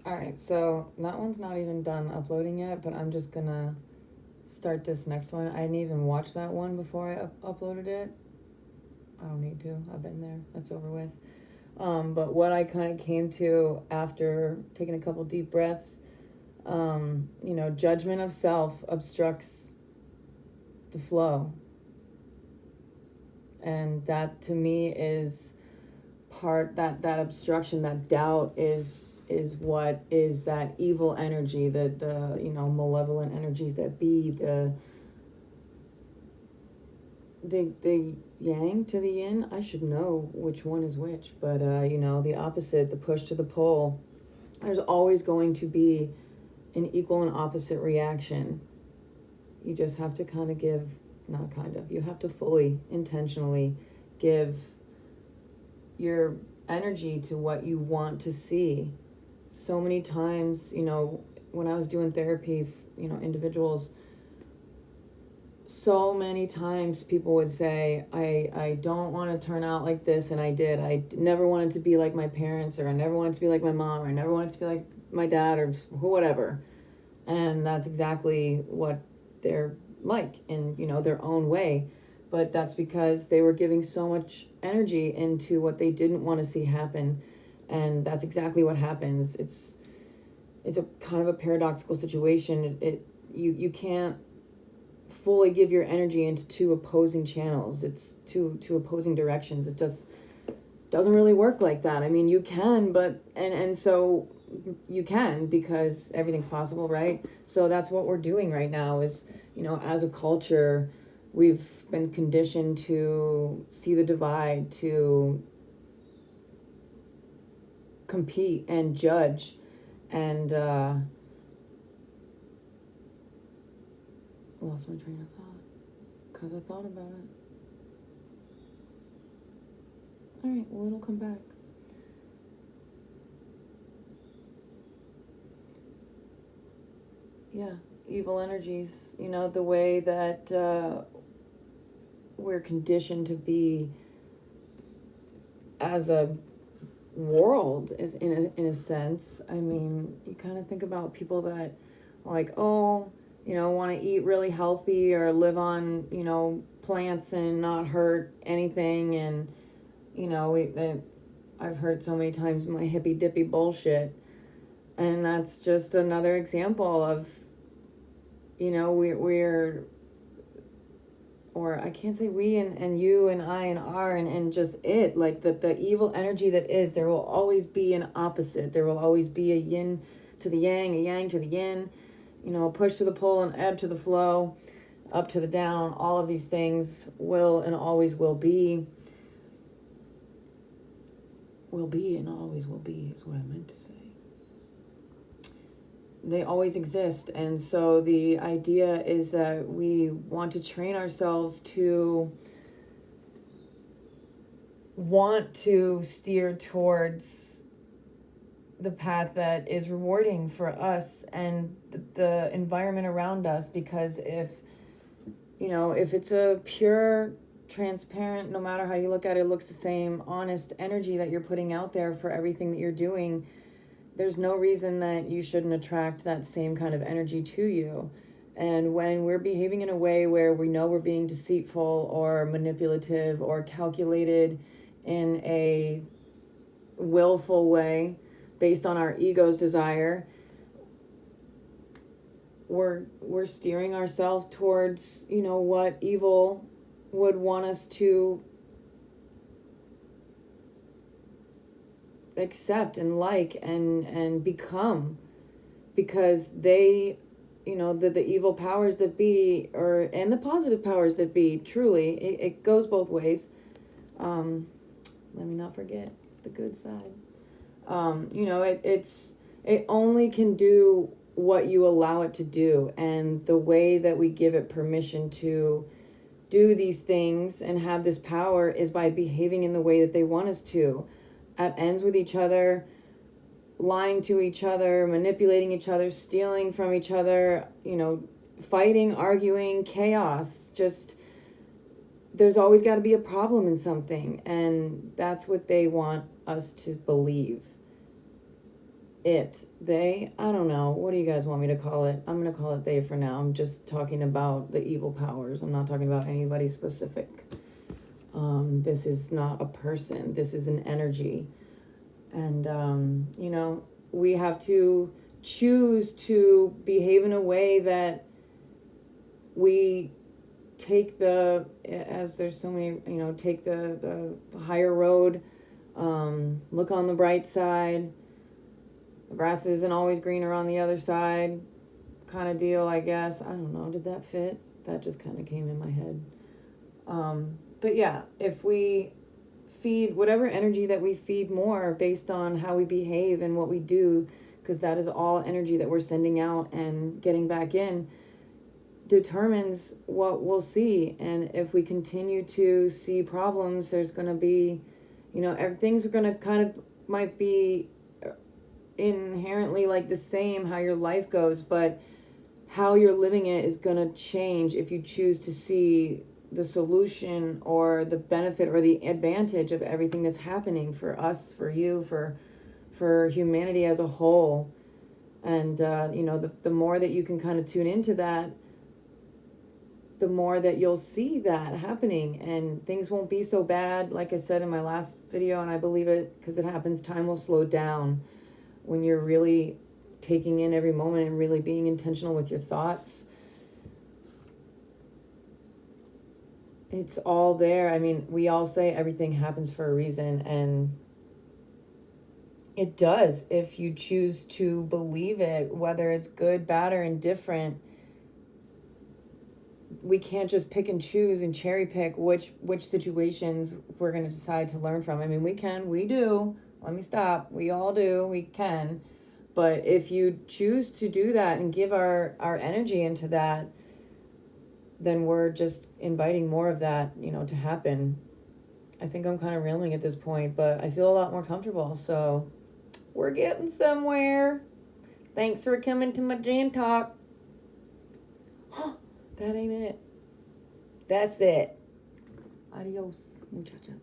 All right, so that one's not even done uploading yet, but I'm just gonna start this next one. I didn't even watch that one before I uploaded it. I don't need to. I've been there. That's over with. But what I kind of came to after taking a couple deep breaths, judgment of self obstructs the flow. And that to me is that obstruction, that doubt is what is that evil energy, the malevolent energies that be the yang to the yin. I should know which one is which, but the opposite, the push to the pull. There's always going to be an equal and opposite reaction. You just have to you have to fully, intentionally give your energy to what you want to see. So many times, when I was doing therapy, individuals, so many times people would say, I don't want to turn out like this, and I did. I never wanted to be like my parents, or I never wanted to be like my mom, or I never wanted to be like my dad, or whatever. And that's exactly what they're like in, their own way. But that's because they were giving so much energy into what they didn't want to see happen. And that's exactly what happens. It's a kind of a paradoxical situation. You can't fully give your energy into two opposing channels. It's two opposing directions. It just doesn't really work like that. I mean, you can, but and so you can, because everything's possible, right? So that's what we're doing right now is, as a culture, we've been conditioned to see the divide, to compete and judge, and lost my train of thought because I thought about it. All right, well, it'll come back. Yeah, evil energies, the way that we're conditioned to be as a world is in a sense. I mean, you kind of think about people that like, want to eat really healthy or live on, plants and not hurt anything. And, I've heard so many times my hippy dippy bullshit. And that's just another example of, we're or I can't say we and you and I and our and just it, like the evil energy that is, there will always be an opposite. There will always be a yin to the yang, a yang to the yin, a push to the pull, an ebb to the flow, up to the down. All of these things will and always will be. Will be and always will be is what I meant to say. They always exist. And so the idea is that we want to train ourselves to want to steer towards the path that is rewarding for us and the environment around us. Because if it's a pure, transparent, no matter how you look at it, looks the same, honest energy that you're putting out there for everything that you're doing, there's no reason that you shouldn't attract that same kind of energy to you. And when we're behaving in a way where we know we're being deceitful or manipulative or calculated in a willful way based on our ego's desire, we're steering ourselves towards, what evil would want us to accept and like and become, because they, the evil powers that be, and the positive powers that be, truly, it goes both ways. Let me not forget the good side. It only can do what you allow it to do, and the way that we give it permission to do these things and have this power is by behaving in the way that they want us to, at ends with each other, lying to each other, manipulating each other, stealing from each other, fighting, arguing, chaos. Just, there's always got to be a problem in something, and that's what they want us to believe. They, I don't know. What do you guys want me to call it? I'm going to call it they for now. I'm just talking about the evil powers. I'm not talking about anybody specific. This is not a person. This is an energy. And, you know, we have to choose to behave in a way that we take as there's so many, you know, take the higher road, look on the bright side. The grass isn't always greener on the other side kind of deal, I guess. I don't know. Did that fit? That just kind of came in my head. But yeah, if we feed whatever energy that we feed more based on how we behave and what we do, because that is all energy that we're sending out and getting back in, determines what we'll see. And if we continue to see problems, there's going to be, you know, things are going to kind of might be inherently like the same how your life goes, but how you're living it is going to change if you choose to see the solution or the benefit or the advantage of everything that's happening for us, for you, for humanity as a whole. And you know, the more that you can kind of tune into that, the more that you'll see that happening, and things won't be so bad. Like I said in my last video, and I believe it because it happens, time will slow down when you're really taking in every moment and really being intentional with your thoughts. It's all there. I mean, we all say everything happens for a reason, and it does if you choose to believe it, whether it's good, bad, or indifferent. We can't just pick and choose and cherry pick which situations we're going to decide to learn from. I mean, we do. Let me stop. We all do. We can. But if you choose to do that and give our energy into that, then we're just inviting more of that, you know, to happen. I think I'm kind of rambling at this point, but I feel a lot more comfortable. So we're getting somewhere. Thanks for coming to my Jan Talk. That ain't it. That's it. Adios, muchachas.